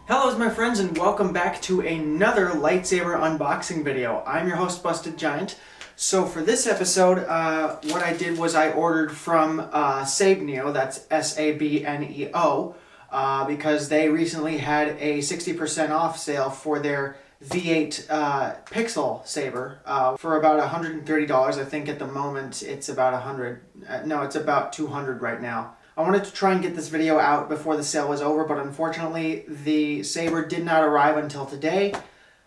Hello my friends and welcome back to another lightsaber unboxing video. I'm your host Busted Giant. So for this episode, what I did was I ordered from SabNeo, that's SabNeo, because they recently had a 60% off sale for their V8 Pixel Saber for about $130. I think at the moment it's about it's about $200 right now. I wanted to try and get this video out before the sale was over, but unfortunately the Saber did not arrive until today,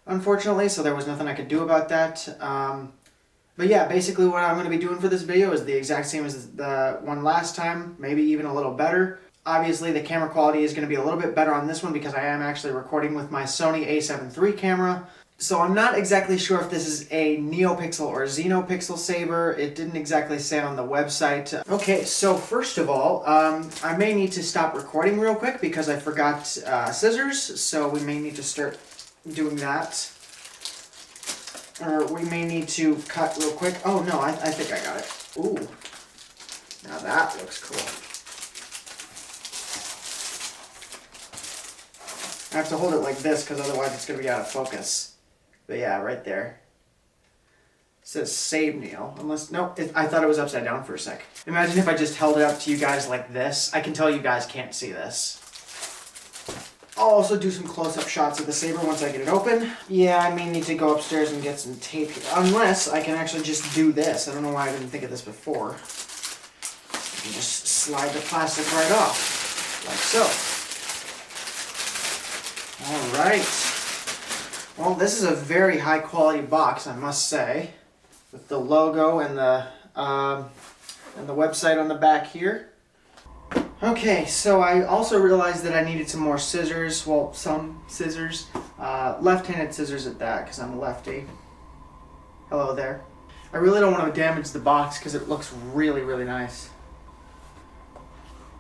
unfortunately, so there was nothing I could do about that. But yeah, basically what I'm going to be doing for this video is the exact same as the one last time, maybe even a little better. Obviously the camera quality is going to be a little bit better on this one because I am actually recording with my Sony a7 III camera. So I'm not exactly sure if this is a NeoPixel or XenoPixel Saber. It didn't exactly say on the website. Okay, so first of all, I may need to stop recording real quick because I forgot scissors, so we may need to start doing that. Or we may need to cut real quick. Oh no, I think I got it. Ooh, now that looks cool. I have to hold it like this because otherwise it's going to be out of focus. But yeah, right there. It says SabNeo. Unless, nope, I thought it was upside down for a sec. Imagine if I just held it up to you guys like this. I can tell you guys can't see this. I'll also do some close-up shots of the Saber once I get it open. Yeah, I may need to go upstairs and get some tape here. Unless I can actually just do this. I don't know why I didn't think of this before. I can just slide the plastic right off. Like so. Alright. Well, this is a very high quality box, I must say, with the logo and the website on the back here. Okay, so I also realized that I needed some more scissors. Well, some scissors, left-handed scissors at that, because I'm a lefty. Hello there. I really don't want to damage the box because it looks really, really nice.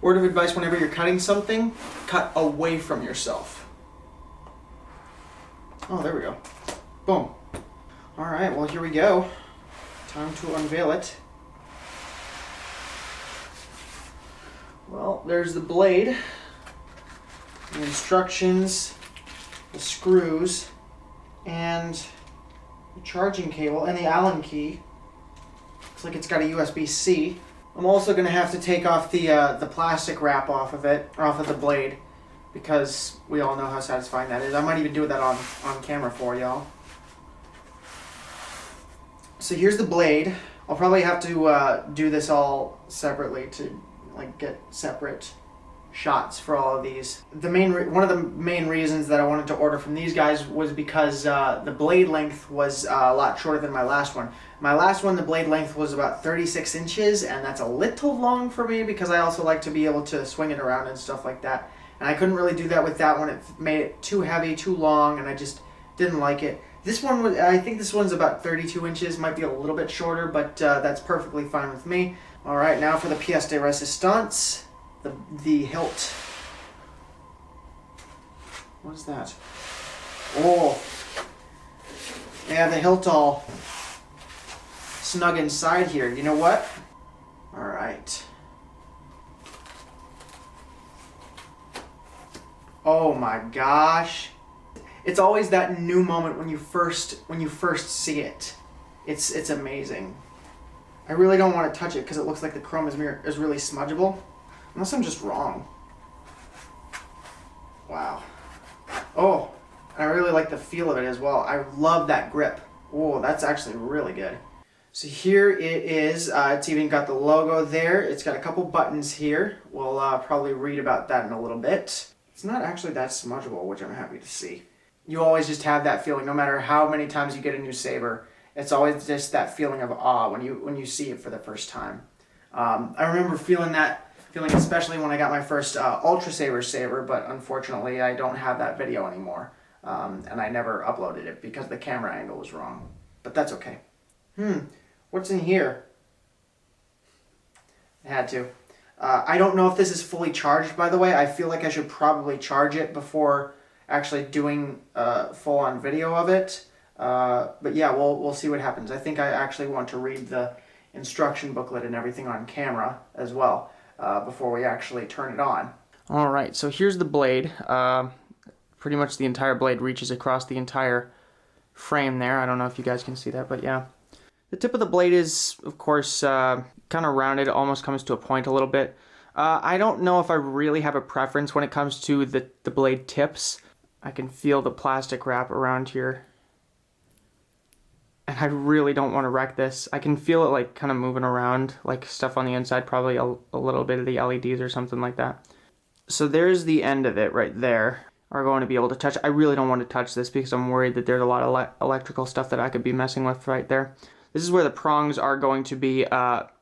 Word of advice: whenever you're cutting something, cut away from yourself. Oh, there we go. Boom. Alright, well here we go. Time to unveil it. Well, there's the blade, the instructions, the screws, and the charging cable, and the Allen key. Looks like it's got a USB-C. I'm also going to have to take off the plastic wrap off of the blade, because we all know how satisfying that is. I might even do that on camera for y'all. So here's the blade. I'll probably have to do this all separately to get separate shots for all of these. One of the main reasons that I wanted to order from these guys was because the blade length was a lot shorter than my last one. My last one, the blade length was about 36 inches, and that's a little long for me because I also like to be able to swing it around and stuff like that. And I couldn't really do that with that one. It made it too heavy, too long, and I just didn't like it. This one, I think this one's about 32 inches, might be a little bit shorter, but that's perfectly fine with me. All right, now for the pièce de résistance, the hilt. What is that? Oh, yeah, the hilt all snug inside here. You know what? All right. Oh my gosh. It's always that new moment when you first see it. It's amazing. I really don't want to touch it because it looks like the chrome is really smudgeable. Unless I'm just wrong. Wow. Oh, I really like the feel of it as well. I love that grip. Oh, that's actually really good. So here it is. It's even got the logo there. It's got a couple buttons here. We'll probably read about that in a little bit. It's not actually that smudgeable, which I'm happy to see. You always just have that feeling, no matter how many times you get a new Saber. It's always just that feeling of awe when you see it for the first time. I remember feeling that feeling especially when I got my first Ultra Saber, but unfortunately I don't have that video anymore. And I never uploaded it because the camera angle was wrong. But that's okay. What's in here? I had to. I don't know if this is fully charged, by the way. I feel like I should probably charge it before actually doing a full-on video of it. But yeah, we'll see what happens. I think I actually want to read the instruction booklet and everything on camera as well before we actually turn it on. Alright, so here's the blade. pretty much the entire blade reaches across the entire frame there. I don't know if you guys can see that, but yeah. The tip of the blade is, of course, kind of rounded. It almost comes to a point a little bit. I don't know if I really have a preference when it comes to the blade tips. I can feel the plastic wrap around here. And I really don't want to wreck this. I can feel it like kind of moving around, like stuff on the inside, probably a little bit of the LEDs or something like that. So there's the end of it right there. Are going to be able to touch. I really don't want to touch this because I'm worried that there's a lot of electrical stuff that I could be messing with right there. This is where the prongs are going to be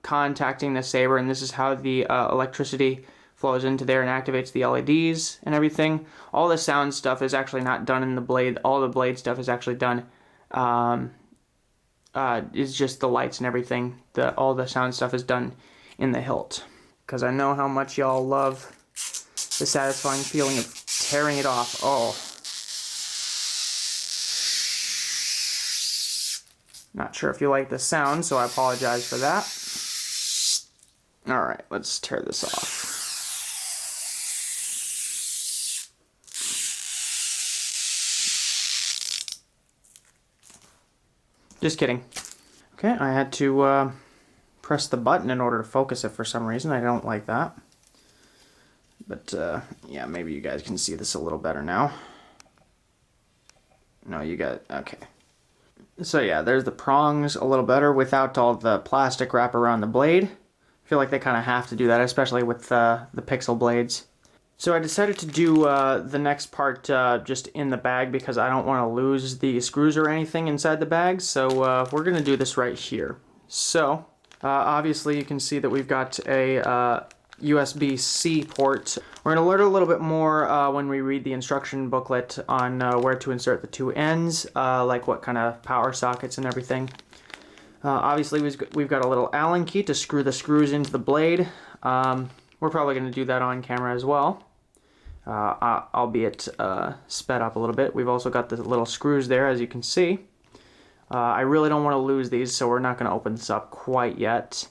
contacting the Saber, and this is how the electricity flows into there and activates the LEDs and everything. All the sound stuff is actually not done in the blade. All the blade stuff is actually done. Is just the lights and everything. All the sound stuff is done in the hilt. Because I know how much y'all love the satisfying feeling of tearing it off. Oh. Not sure if you like the sound, so I apologize for that. Alright, let's tear this off. Just kidding. Okay, I had to press the button in order to focus it for some reason. I don't like that. But, yeah, maybe you guys can see this a little better now. No, you got it. Okay. So, yeah, there's the prongs a little better without all the plastic wrap around the blade. I feel like they kind of have to do that, especially with the pixel blades. So I decided to do the next part just in the bag because I don't want to lose the screws or anything inside the bag. So we're going to do this right here. So, obviously you can see that we've got a USB-C port. We're going to learn a little bit more when we read the instruction booklet on where to insert the two ends, like what kind of power sockets and everything. Obviously we've got a little Allen key to screw the screws into the blade. We're probably going to do that on camera as well, albeit sped up a little bit. We've also got the little screws there, as you can see. I really don't want to lose these, so we're not going to open this up quite yet.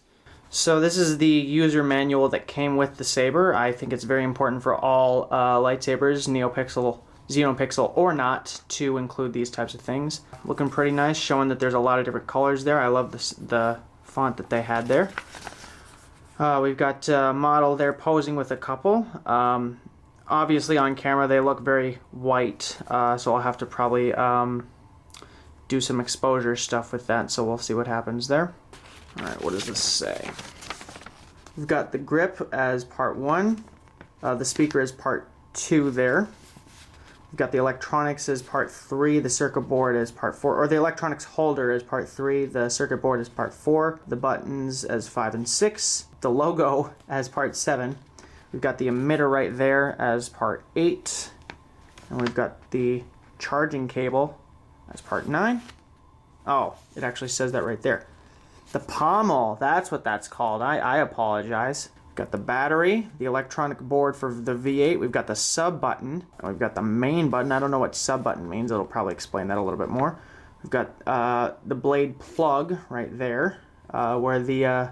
So this is the user manual that came with the Saber. I think it's very important for all lightsabers, NeoPixel, XenoPixel or not, to include these types of things. Looking pretty nice, showing that there's a lot of different colors there. I love the font that they had there. We've got a model there posing with a couple. Obviously on camera they look very white, so I'll have to probably do some exposure stuff with that, so we'll see what happens there. Alright, what does this say? We've got the grip as part 1, the speaker as part 2 there. We've got the electronics as part 3, the circuit board as part 4, or the electronics holder as part 3, the circuit board as part 4, the buttons as 5 and 6, the logo as part 7. We've got the emitter right there as part 8, and we've got the charging cable as part 9. Oh, it actually says that right there. The pommel, that's what that's called. I apologize. We've got the battery, the electronic board for the V8. We've got the sub button, and we've got the main button. I don't know what sub button means. It'll probably explain that a little bit more. We've got the blade plug right there, where the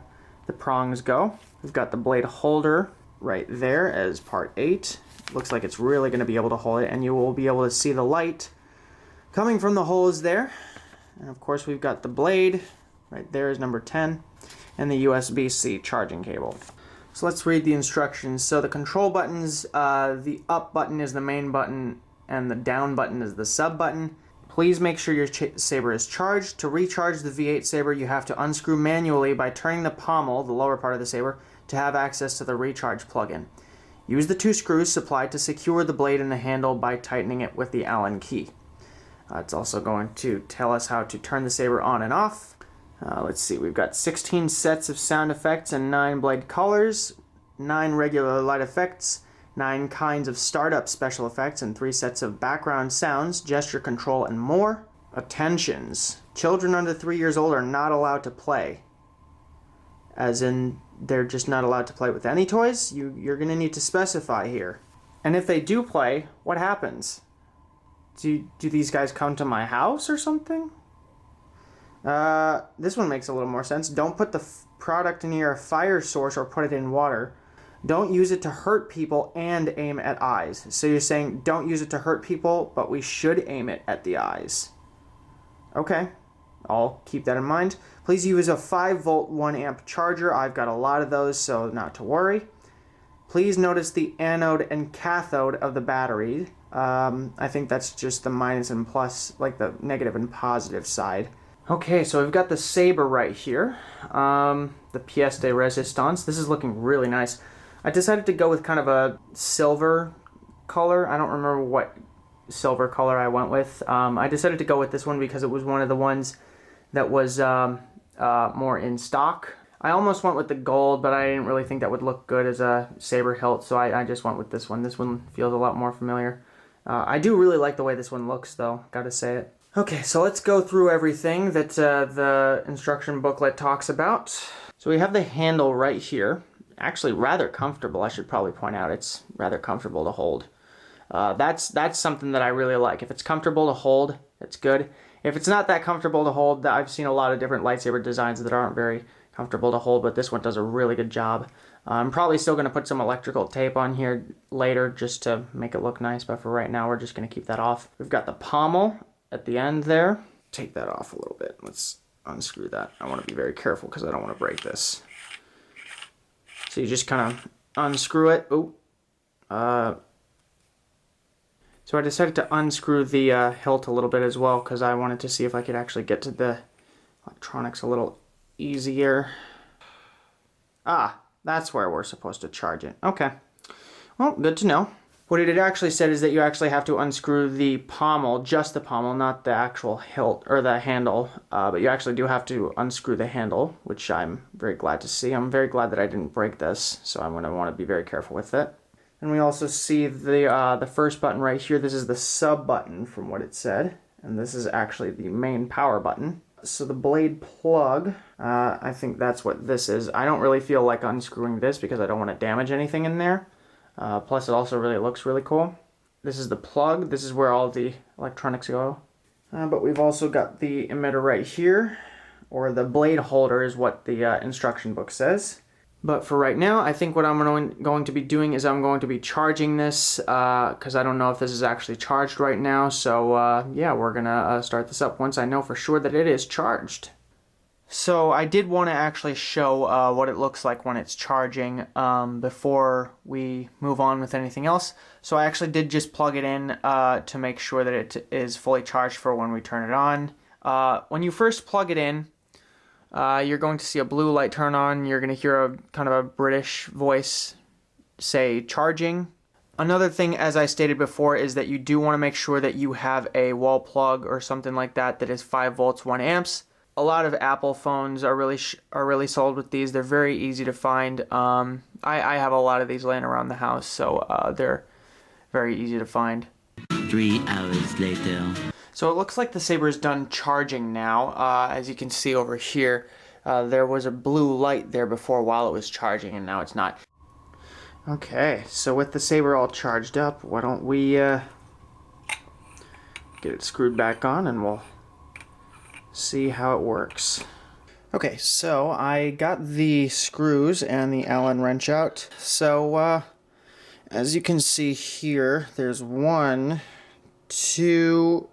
prongs go. We've got the blade holder right there as part 8. Looks like it's really going to be able to hold it, and you will be able to see the light coming from the holes there. And of course we've got the blade right there is number 10, and the USB-C charging cable. So let's read the instructions. So the control buttons, the up button is the main button, and the down button is the sub button. Please make sure your Saber is charged. To recharge the V8 Saber, you have to unscrew manually by turning the pommel, the lower part of the Saber, to have access to the recharge plug-in. Use the 2 screws supplied to secure the blade in the handle by tightening it with the Allen key. It's also going to tell us how to turn the Saber on and off. Let's see, we've got 16 sets of sound effects and 9 blade colors, 9 regular light effects, 9 kinds of startup special effects, and 3 sets of background sounds, gesture control, and more. Attentions. Children under 3 years old are not allowed to play. As in, they're just not allowed to play with any toys? You're going to need to specify here. And if they do play, what happens? Do these guys come to my house or something? This one makes a little more sense. Don't put the product near a fire source or put it in water. Don't use it to hurt people and aim at eyes. So you're saying don't use it to hurt people, but we should aim it at the eyes. Okay, I'll keep that in mind. Please use a 5 volt 1 amp charger. I've got a lot of those, so not to worry. Please notice the anode and cathode of the battery. I think that's just the minus and plus, like the negative and positive side. Okay, so we've got the Saber right here. The pièce de résistance. This is looking really nice. I decided to go with kind of a silver color. I don't remember what silver color I went with. I decided to go with this one because it was one of the ones that was more in stock. I almost went with the gold, but I didn't really think that would look good as a saber hilt, so I just went with this one. This one feels a lot more familiar. I do really like the way this one looks, though, gotta say it. Okay, so let's go through everything that the instruction booklet talks about. So we have the handle right here. Actually, rather comfortable, I should probably point out. It's rather comfortable to hold. That's something that I really like. If it's comfortable to hold, it's good. If it's not that comfortable to hold, I've seen a lot of different lightsaber designs that aren't very comfortable to hold, but this one does a really good job. I'm probably still going to put some electrical tape on here later just to make it look nice, but for right now we're just going to keep that off. We've got the pommel at the end there. Take that off a little bit. Let's unscrew that. I want to be very careful because I don't want to break this. So you just kind of unscrew it. So I decided to unscrew the hilt a little bit as well because I wanted to see if I could actually get to the electronics a little easier. Ah, that's where we're supposed to charge it. Okay. Well, good to know. What it actually said is that you actually have to unscrew the pommel, just the pommel, not the actual hilt or the handle. But you actually do have to unscrew the handle, which I'm very glad to see. I'm very glad that I didn't break this, so I'm going to want to be very careful with it. And we also see the first button right here. This is the sub button from what it said, and this is actually the main power button. So the blade plug, I think that's what this is. I don't really feel like unscrewing this because I don't want to damage anything in there. Plus it also really looks really cool. This is the plug. This is where all the electronics go. But we've also got the emitter right here, or the blade holder is what the instruction book says. But for right now, I think what I'm going to be doing is I'm going to be charging this because I don't know if this is actually charged right now. So yeah, we're going to start this up once I know for sure that it is charged. So I did want to actually show what it looks like when it's charging before we move on with anything else. So I actually did just plug it in to make sure that it is fully charged for when we turn it on. When you first plug it in, you're going to see a blue light turn on. You're going to hear a kind of a British voice say charging. Another thing, as I stated before, is that you do want to make sure that you have a wall plug or something like that that is 5 volts 1 amps. A lot of Apple phones are really sold with these. They're very easy to find. I have a lot of these laying around the house, so they're very easy to find. 3 hours later. So it looks like the Saber is done charging now. As you can see over here, there was a blue light there before while it was charging, and now it's not. Okay, so with the Saber all charged up, why don't we get it screwed back on and we'll see how it works. Okay, so I got the screws and the Allen wrench out. So as you can see here, there's 1, 2,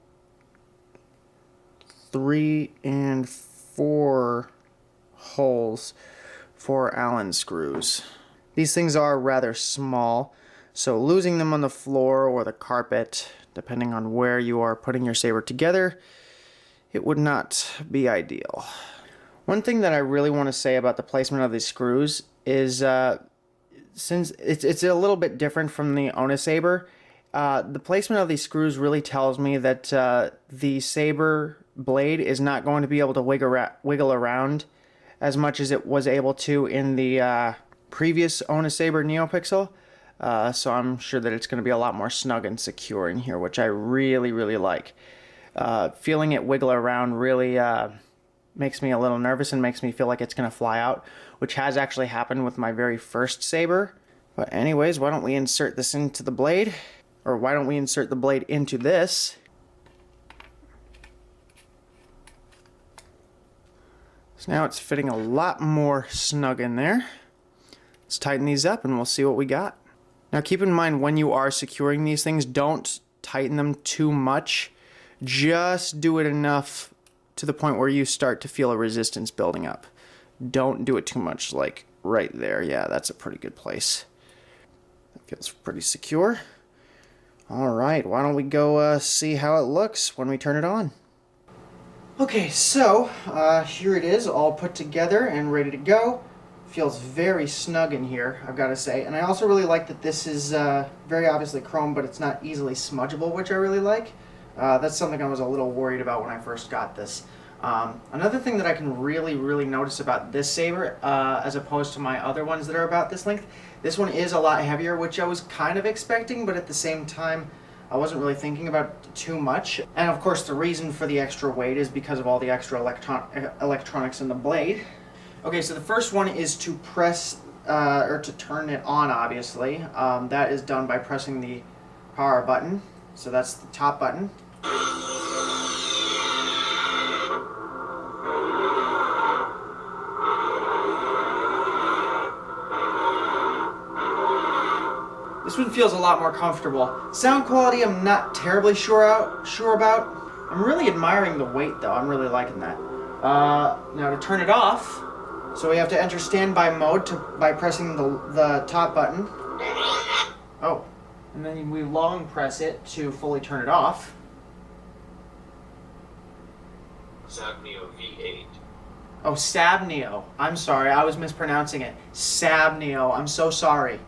3, and 4 holes for Allen screws. These things are rather small, so losing them on the floor or the carpet, depending on where you are putting your Saber together, it would not be ideal. One thing that I really want to say about the placement of these screws is since it's a little bit different from the Ona Saber, the placement of these screws really tells me that the Saber blade is not going to be able to wiggle around as much as it was able to in the previous Ona Saber NeoPixel. So I'm sure that it's going to be a lot more snug and secure in here, which I really, really like. Feeling it wiggle around really makes me a little nervous and makes me feel like it's going to fly out, which has actually happened with my very first Saber. But anyways, why don't we insert this into the blade? Or why don't we insert the blade into this? So now it's fitting a lot more snug in there. let's tighten these up and we'll see what we got. Now keep in mind when you are securing these things, don't tighten them too much. Just do it enough to the point where you start to feel a resistance building up. Don't do it too much, like right there. Yeah, that's a pretty good place. That feels pretty secure. All right, why don't we go see how it looks when we turn it on. Okay, so here it is, all put together and ready to go. Feels very snug in here, I've got to say. And I also really like that this is very obviously chrome, but it's not easily smudgeable, which I really like. That's something I was a little worried about when I first got this. Another thing that I can really notice about this Saber, as opposed to my other ones that are about this length, this one is a lot heavier, which I was kind of expecting, but at the same time, I wasn't really thinking about it too much. And of course, the reason for the extra weight is because of all the extra electronics in the blade. Okay, so the first one is to press, or to turn it on, obviously. That is done by pressing the power button. So that's the top button. This one feels a lot more comfortable. Sound quality I'm not terribly sure about. I'm really admiring the weight though, I'm really liking that. Now to turn it off, so we have to enter standby mode by pressing the top button. Oh, and then we long press it to fully turn it off. SabNeo V8. Oh, SabNeo. I'm sorry, I was mispronouncing it. SabNeo, I'm so sorry.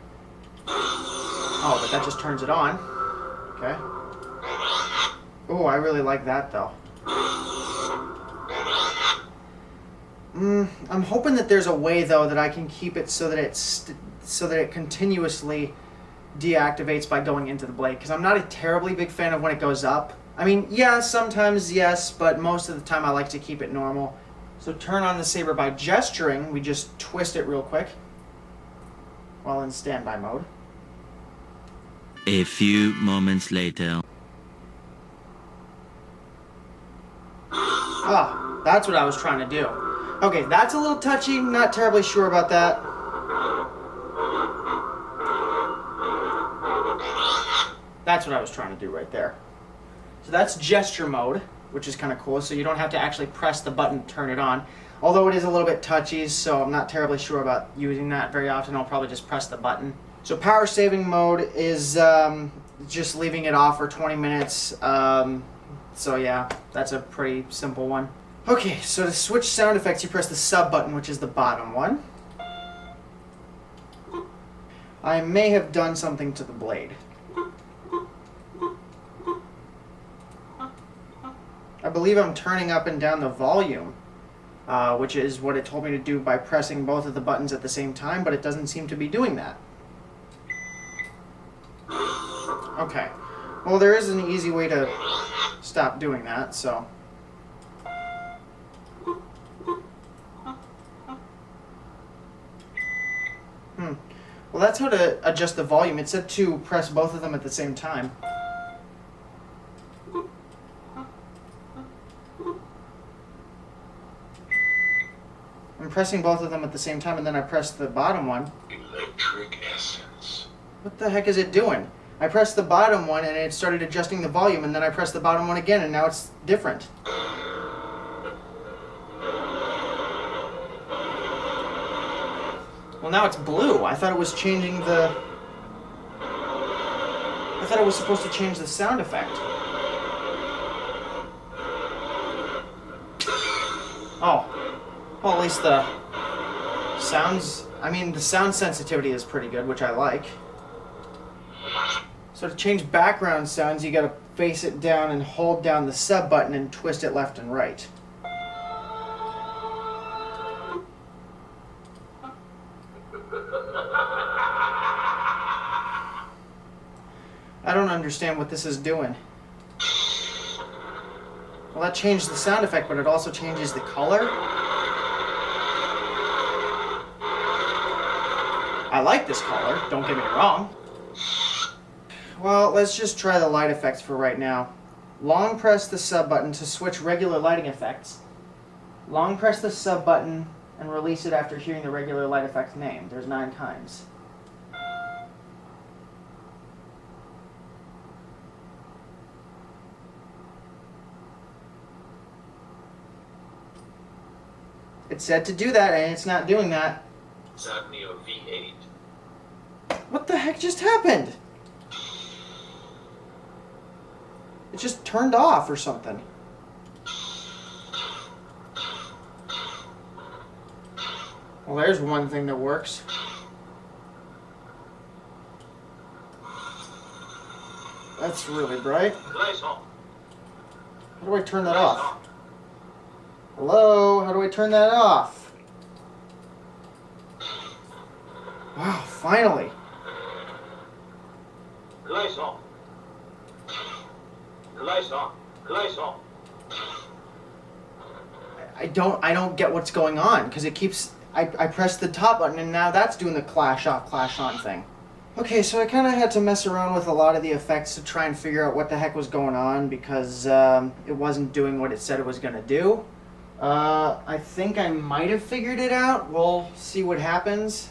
Oh, but that just turns it on. Okay. Oh, I really like that though. I'm hoping that there's a way though that I can keep it so that it continuously deactivates by going into the blade, because I'm not a terribly big fan of when it goes up. I mean, yeah, sometimes yes, but most of the time I like to keep it normal. So turn on the Saber by gesturing. We just twist it real quick while in standby mode. A few moments later. Ah, that's what I was trying to do. Okay, that's a little touchy, not terribly sure about that. That's what I was trying to do right there. So that's gesture mode, which is kind of cool, so you don't have to actually press the button to turn it on. Although it is a little bit touchy, so I'm not terribly sure about using that very often. I'll probably just press the button. So power saving mode is just leaving it off for 20 minutes. So yeah, that's a pretty simple one. Okay, so to switch sound effects, you press the sub button, which is the bottom one. I may have done something to the blade. I believe I'm turning up and down the volume, which is what it told me to do by pressing both of the buttons at the same time, but it doesn't seem to be doing that. Okay, well there is an easy way to stop doing that, so. Well, that's how to adjust the volume. It said to press both of them at the same time. I'm pressing both of them at the same time, and then I press the bottom one. Electric essence. What the heck is it doing? I pressed the bottom one, and it started adjusting the volume, and then I pressed the bottom one again, and now it's different. Well, now it's blue. I thought it was changing the... I thought it was supposed to change the sound effect. Oh. Well, at least the sounds... I mean, the sound sensitivity is pretty good, which I like. So to change background sounds, you gotta face it down and hold down the sub button and twist it left and right. I don't understand what this is doing. Well, that changed the sound effect, but it also changes the color. I like this color, don't get me wrong. Well, let's just try the light effects for right now. Long press the sub button to switch regular lighting effects. Long press the sub button and release it after hearing the regular light effect name. There's 9 kinds. It said to do that, and it's not doing that. SabNeo V8. What the heck just happened? It just turned off or something. Well, there's one thing that works. That's really bright. Lights on. How do I turn that off? Hello? How do I turn that off? Wow, finally. Lights on. Lights on. Lights on. I don't get what's going on because it keeps I pressed the top button and now that's doing the clash off, clash on thing. Okay, so I kind of had to mess around with a lot of the effects to try and figure out what the heck was going on because it wasn't doing what it said it was going to do. I think I might have figured it out. We'll see what happens.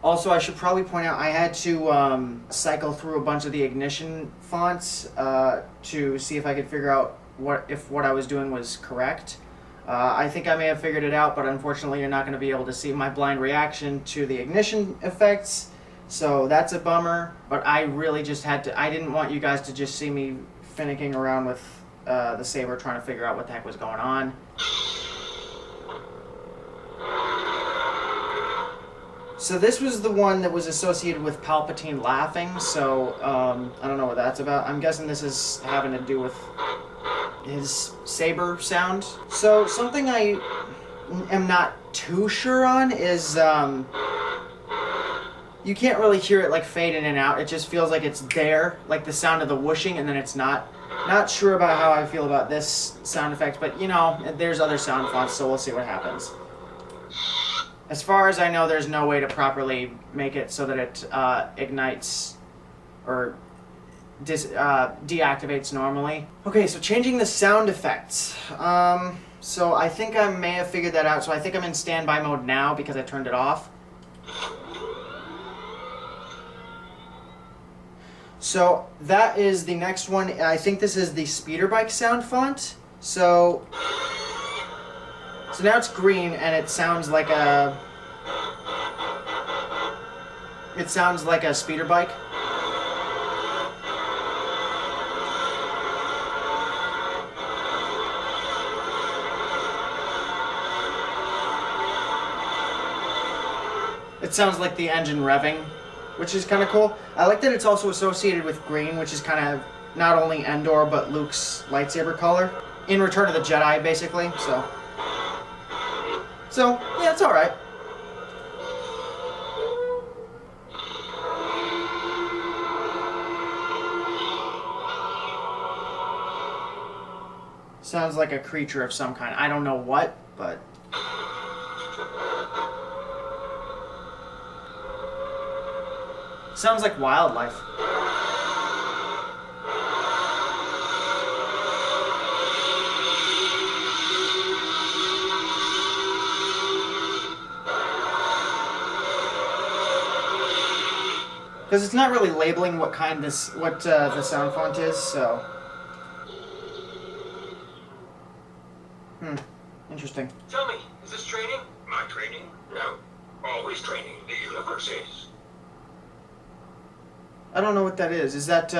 Also, I should probably point out I had to cycle through a bunch of the ignition fonts to see if I could figure out what I was doing was correct. I think I may have figured it out, but unfortunately you're not going to be able to see my blind reaction to the ignition effects, so that's a bummer. But I really just had to, I didn't want you guys to just see me finicking around with the Saber trying to figure out what the heck was going on. So this was the one that was associated with Palpatine laughing, so I don't know what that's about. I'm guessing this is having to do with his saber sound. So something I am not too sure on is you can't really hear it like fade in and out. It just feels like it's there, like the sound of the whooshing, and then it's not. Not sure about how I feel about this sound effect, but you know, there's other sound fonts, so we'll see what happens. As far as I know, there's no way to properly make it so that it ignites or deactivates normally. Okay, so changing the sound effects. So I think I may have figured that out. So I think I'm in standby mode now because I turned it off. So that is the next one. I think this is the speeder bike sound font. So now it's green and it sounds like a speeder bike. It sounds like the engine revving, which is kind of cool. I like that it's also associated with green, which is kind of not only Endor, but Luke's lightsaber color. In Return of the Jedi, basically, So, yeah, it's alright. Sounds like a creature of some kind. I don't know what, but... Sounds like wildlife. Because it's not really labeling what kind the sound font is, so... Interesting. Tell me, is this training? My training? No. Always training, the universe is. I don't know what that is. Is that,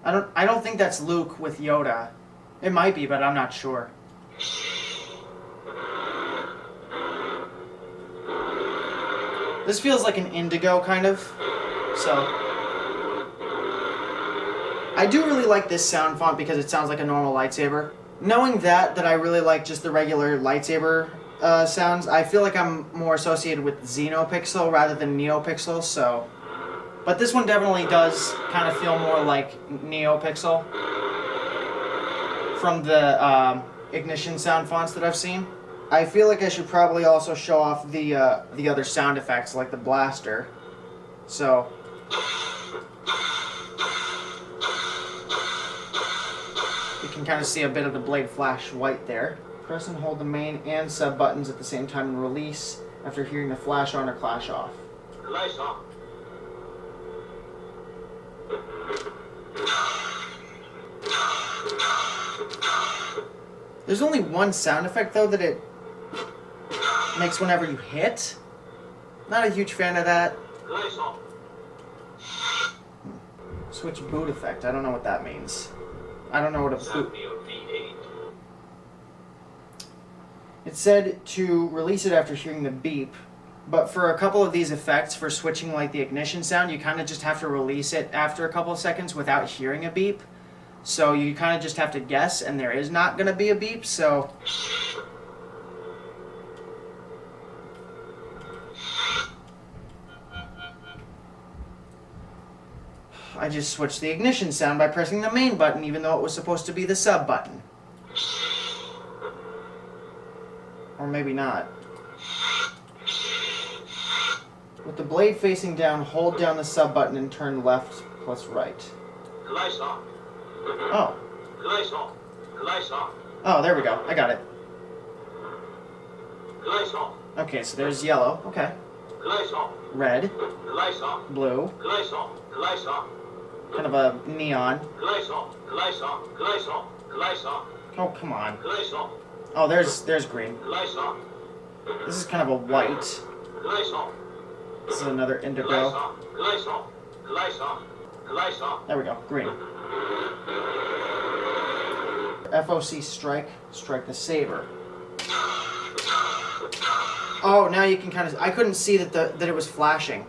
I don't think that's Luke with Yoda. It might be, but I'm not sure. This feels like an indigo, kind of. So... I do really like this sound font because it sounds like a normal lightsaber. Knowing that I really like just the regular lightsaber sounds, I feel like I'm more associated with Xenopixel rather than Neopixel, so... But this one definitely does kind of feel more like Neopixel from the ignition sound fonts that I've seen. I feel like I should probably also show off the other sound effects, like the blaster. So... You can kind of see a bit of the blade flash white there. Press and hold the main and sub buttons at the same time and release after hearing the flash on or clash off. Lights on. There's only one sound effect though that it makes whenever you hit. Not a huge fan of that. Lights on. Switch boot effect. I don't know what that means. I don't know what a boot... SabNeo V8. It said to release it after hearing the beep, but for a couple of these effects, for switching like the ignition sound, you kind of just have to release it after a couple of seconds without hearing a beep. So you kind of just have to guess, and there is not going to be a beep, so... I just switched the ignition sound by pressing the main button, even though it was supposed to be the sub button. Or maybe not. With the blade facing down, hold down the sub button and turn left plus right. Lights on. Oh. Lights on. Lights on. Oh, there we go. I got it. Lights on. Okay, so there's yellow. Okay. Lights on. Red. Lights on. Blue. Lights on. Lights on. Kind of a neon. Lights on. Lights on. Lights on. Lights on. Oh, come on. Lights on. Oh, there's green. Lights on. This is kind of a white. Lights on. This is another Lights indigo. on. Lights on. Lights on. Lights on. There we go. Green. FOC strike. Strike the Saber. Oh, now you can kind of... I couldn't see that it was flashing.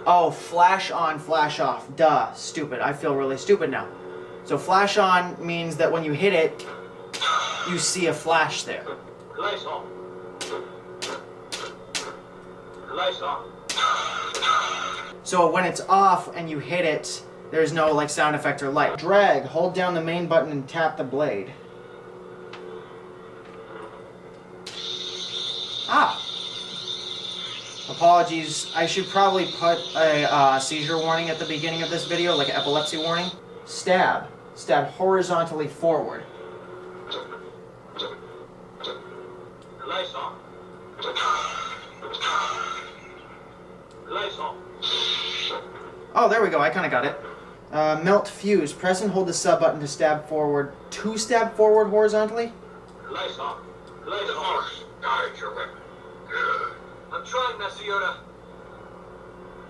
Oh, flash on, flash off. Duh. Stupid. I feel really stupid now. So flash on means that when you hit it, you see a flash there. Lights on. Lights on. So when it's off and you hit it, there's no like sound effect or light. Drag. Hold down the main button and tap the blade. Ah. Apologies. I should probably put a seizure warning at the beginning of this video, like an epilepsy warning. Stab. Stab horizontally forward. Lights on. Lights on. Oh, there we go. I kind of got it. Melt fuse. Press and hold the sub button to stab forward. To stab forward horizontally? Lights on. Lights on. Guide your weapon. I'm trying, Master Yoda.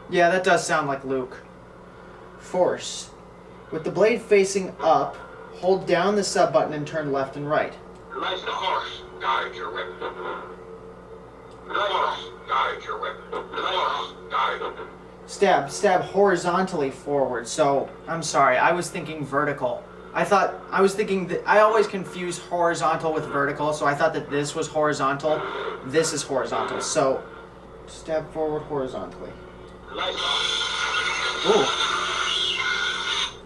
Yeah, that does sound like Luke. Force. With the blade facing up, hold down the sub button and turn left and right. Lights the horse. Guide your weapon. The horse. Guide your weapon. The horse. Guide. Stab. Stab horizontally forward. So, I'm sorry. I was thinking vertical. I was thinking that I always confuse horizontal with vertical, so I thought that this was horizontal. This is horizontal. So, stab forward horizontally. Lights on. Ooh.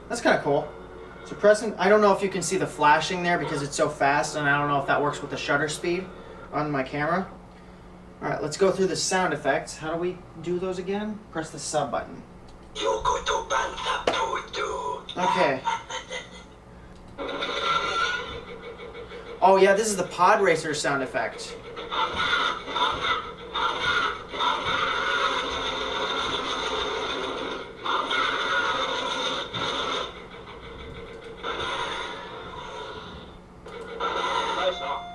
That's kind of cool. So pressing, I don't know if you can see the flashing there because it's so fast, and I don't know if that works with the shutter speed on my camera. All right, let's go through the sound effects. How do we do those again? Press the sub button. Okay. Oh yeah, this is the pod racer sound effect. Lights on.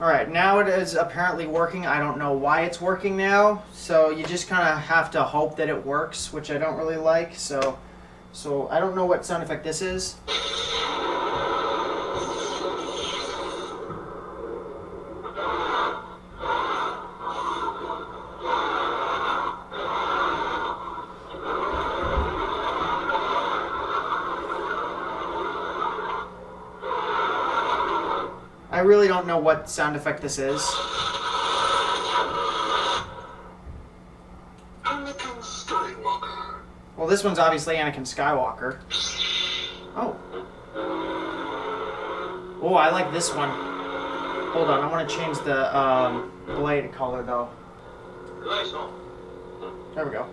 Alright, now it is apparently working. I don't know why it's working now, so you just kind of have to hope that it works, which I don't really like, so I don't know what sound effect this is. I really don't know what sound effect this is. Anakin Skywalker. Well, this one's obviously Anakin Skywalker. Oh. Oh, I like this one. Hold on, I want to change the blade color though. Lights on. There we go.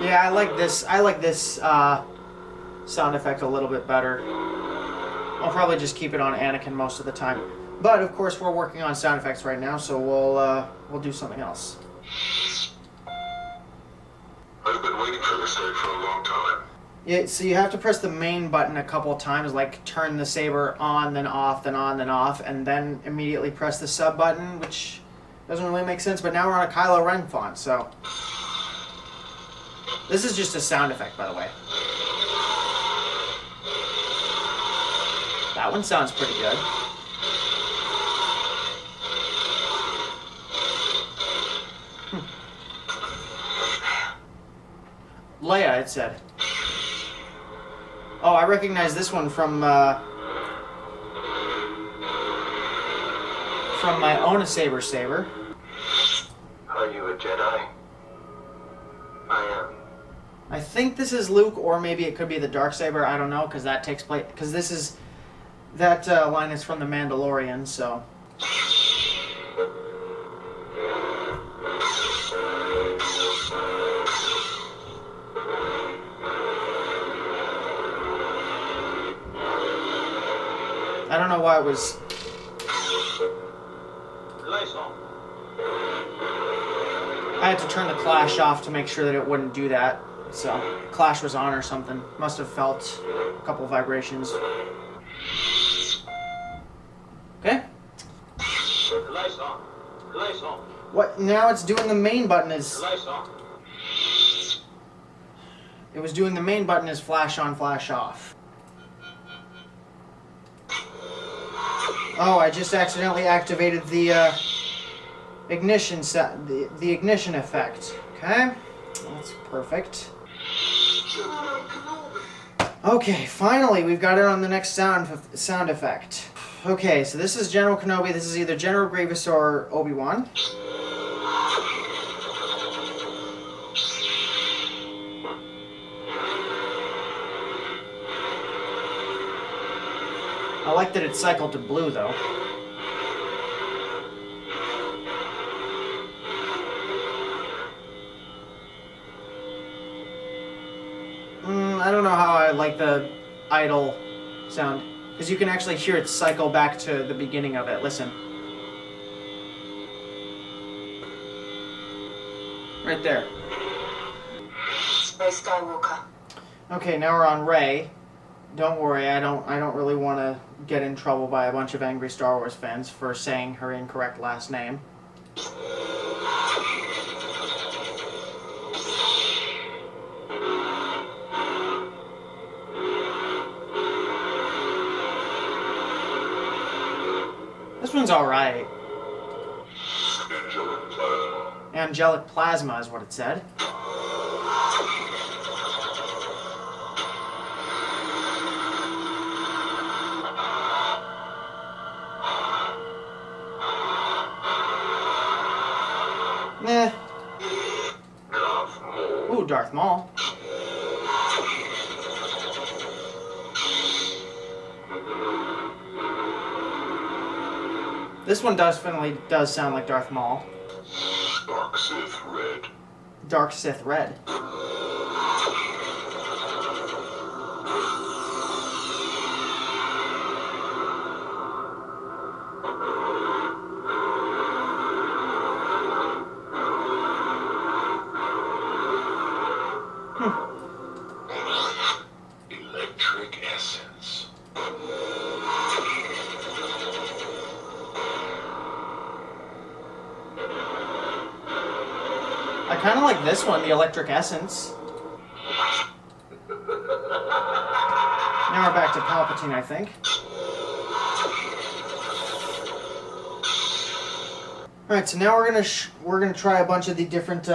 Yeah, I like this. I like this sound effect a little bit better. I'll probably just keep it on Anakin most of the time. But of course, we're working on sound effects right now, so we'll do something else. I've been waiting for this day for a long time. Yeah, so you have to press the main button a couple of times, like turn the saber on, then off, then on, then off, and then immediately press the sub button, which doesn't really make sense. But now we're on a Kylo Ren font, so this is just a sound effect, by the way. That one sounds pretty good. Leia, it said. Oh, I recognize this one from my own Saber. Are you a Jedi? I am. I think this is Luke, or maybe it could be the Darksaber. I don't know, because that takes place. Because this is that line is from the Mandalorian, so. I don't know why it was. Lights on. I had to turn the clash off to make sure that it wouldn't do that. So, clash was on or something. Must have felt a couple vibrations. Okay. Lights on. Lights on. What? Now it's doing the main button is. Lights on. It was doing the main button is flash on, flash off. Oh, I just accidentally activated the ignition the ignition effect. Okay, that's perfect. Okay, finally we've got it on the next sound effect. Okay, so this is General Kenobi. This is either General Grievous or Obi-Wan. I like that it's cycled to blue, though. I don't know how I like the idle sound, because you can actually hear it cycle back to the beginning of it. Listen. Right there. Rey Skywalker. Okay, now we're on Rey. Don't worry, I don't really want to get in trouble by a bunch of angry Star Wars fans for saying her incorrect last name. This one's alright. Angelic plasma. Angelic plasma is what it said. Nah. Darth Maul. Ooh, Darth Maul. This one definitely does sound like Darth Maul. Dark Sith Red. Dark Sith Red. Electric essence. I kind of like this one, the Electric Essence. Now we're back to Palpatine, I think. All right, so now we're gonna try a bunch of the different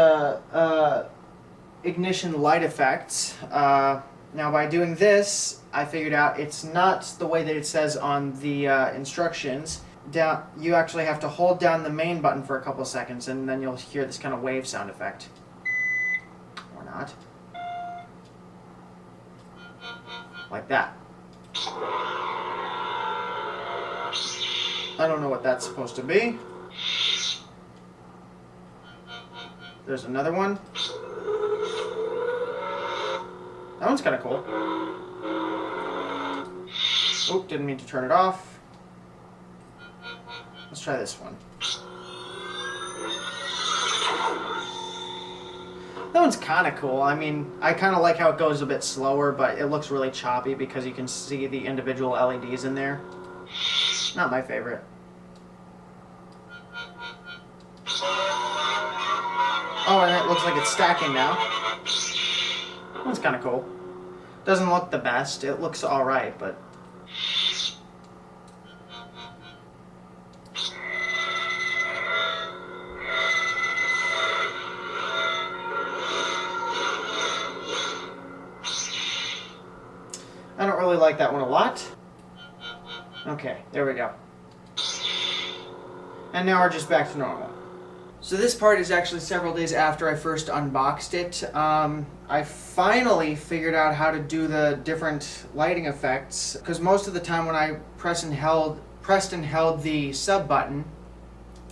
ignition light effects. Now, by doing this, I figured out it's not the way that it says on the instructions. You actually have to hold down the main button for a couple of seconds, and then you'll hear this kind of wave sound effect. Or not. Like that. I don't know what that's supposed to be. There's another one. That one's kind of cool. Oop, didn't mean to turn it off. Let's try this one. That one's kind of cool. I mean, I kind of like how it goes a bit slower, but it looks really choppy because you can see the individual LEDs in there. Not my favorite. Oh, and it looks like it's stacking now. That's kind of cool. Doesn't look the best. It looks alright, but... I don't really like that one a lot. Okay, there we go. And now we're just back to normal. So this part is actually several days after I first unboxed it. I finally figured out how to do the different lighting effects, because most of the time when I pressed and held the sub button,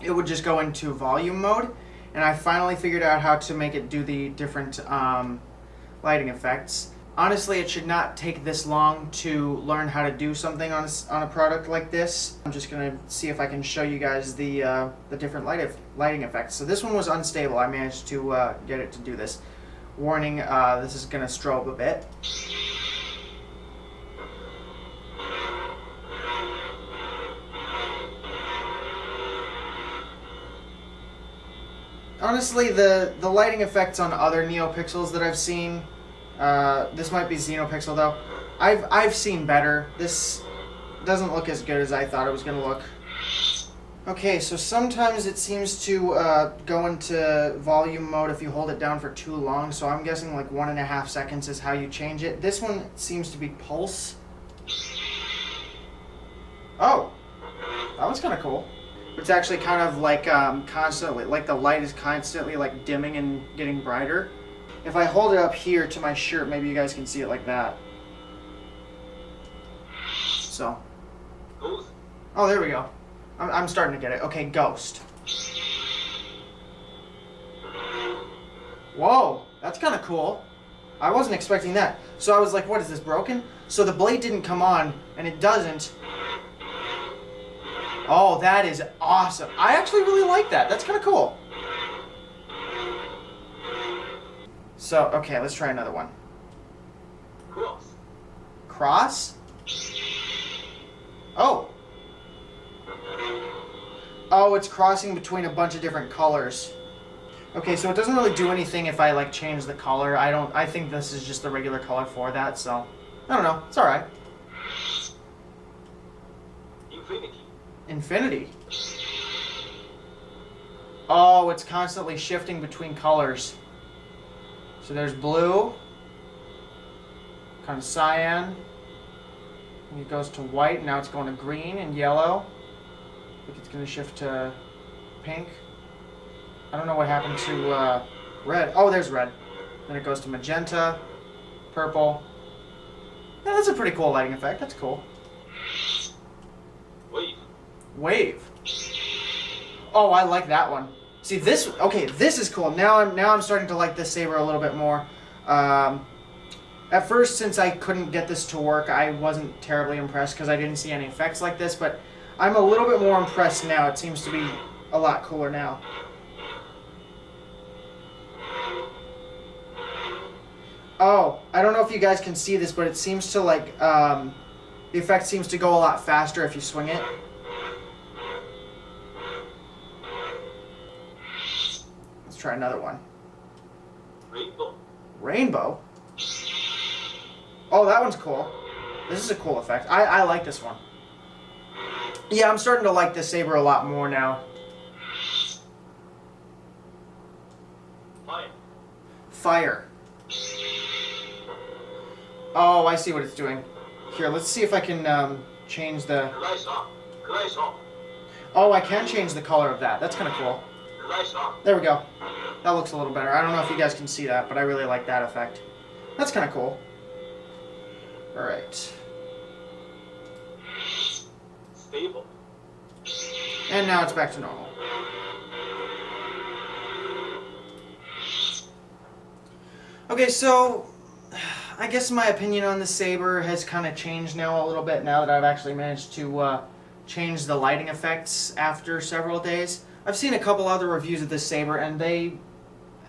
it would just go into volume mode, and I finally figured out how to make it do the different lighting effects. Honestly, it should not take this long to learn how to do something on a product like this. I'm just gonna see if I can show you guys the different lighting effects. So this one was unstable. I managed to get it to do this. Warning, this is gonna strobe a bit. Honestly, the lighting effects on other NeoPixels that I've seen, this might be XenoPixel though, I've seen better. This doesn't look as good as I thought it was going to look. Okay, so sometimes it seems to go into volume mode if you hold it down for too long, so I'm guessing like 1.5 seconds is how you change it. This one seems to be pulse. Oh, that one's kind of cool. It's actually kind of like constantly, like the light is constantly like dimming and getting brighter. If I hold it up here to my shirt, maybe you guys can see it like that. So. Oh, there we go. I'm starting to get it. Okay, ghost. Whoa, that's kind of cool. I wasn't expecting that. So I was like, what, is this broken? So the blade didn't come on, and it doesn't. Oh, that is awesome. I actually really like that. That's kind of cool. So, okay, let's try another one. Cross? Oh. Oh, it's crossing between a bunch of different colors. Okay, so it doesn't really do anything if I like change the color. I think this is just the regular color for that, so I don't know. It's alright. Infinity. Oh, it's constantly shifting between colors. So there's blue, kind of cyan, and it goes to white, now it's going to green and yellow. I think it's going to shift to pink. I don't know what happened to red. Oh, there's red. Then it goes to magenta, purple. Yeah, that's a pretty cool lighting effect. That's cool. Wave. Oh, I like that one. See this? Okay, this is cool. Now I'm starting to like this Saber a little bit more. At first, since I couldn't get this to work, I wasn't terribly impressed because I didn't see any effects like this. But I'm a little bit more impressed now. It seems to be a lot cooler now. Oh, I don't know if you guys can see this, but it seems to like the effect seems to go a lot faster if you swing it. Try another one. Rainbow? Oh, that one's cool. This is a cool effect. I like this one. Yeah, I'm starting to like this Saber a lot more now. Fire. Oh, I see what it's doing. Here, let's see if I can change the... Oh, I can change the color of that. That's kind of cool. There we go. That looks a little better. I don't know if you guys can see that, but I really like that effect. That's kind of cool. Alright. Stable. And now it's back to normal. Okay, so I guess my opinion on the Saber has kind of changed now a little bit now that I've actually managed to change the lighting effects after several days. I've seen a couple other reviews of this Saber, and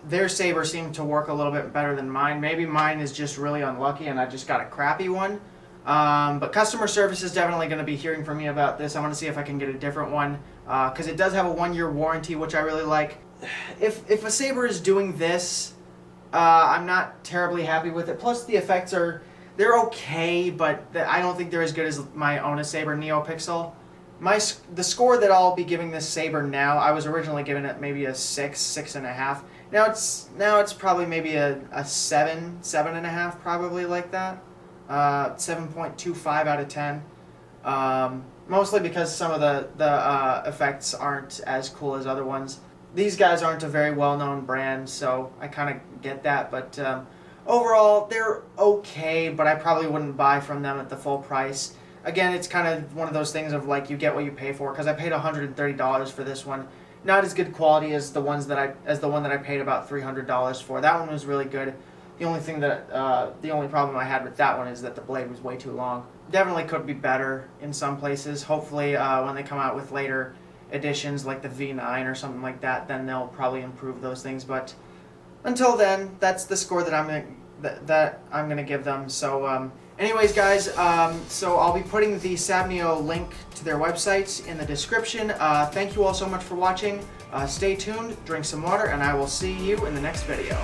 their Saber seemed to work a little bit better than mine. Maybe mine is just really unlucky and I just got a crappy one. But customer service is definitely going to be hearing from me about this. I want to see if I can get a different one, because it does have a 1-year warranty, which I really like. If a Saber is doing this, I'm not terribly happy with it. Plus the effects they're okay, but I don't think they're as good as my own Saber NeoPixel. The score that I'll be giving this Saber now, I was originally giving it maybe a 6.5. Now it's probably maybe a 7.5, probably like that. 7.25 out of 10. Mostly because some of the effects aren't as cool as other ones. These guys aren't a very well-known brand, so I kind of get that. But overall, they're okay, but I probably wouldn't buy from them at the full price. Again, it's kind of one of those things of like you get what you pay for, because I paid $130 for this one. Not as good quality as the one that I paid about $300 for. That one was really good. The only problem I had with that one is that the blade was way too long. Definitely could be better in some places. Hopefully, when they come out with later editions like the V9 or something like that, then they'll probably improve those things. But until then, that's the score that I'm gonna give them. So, anyways, guys, so I'll be putting the SabNeo link to their website in the description. Thank you all so much for watching. Stay tuned, drink some water, and I will see you in the next video.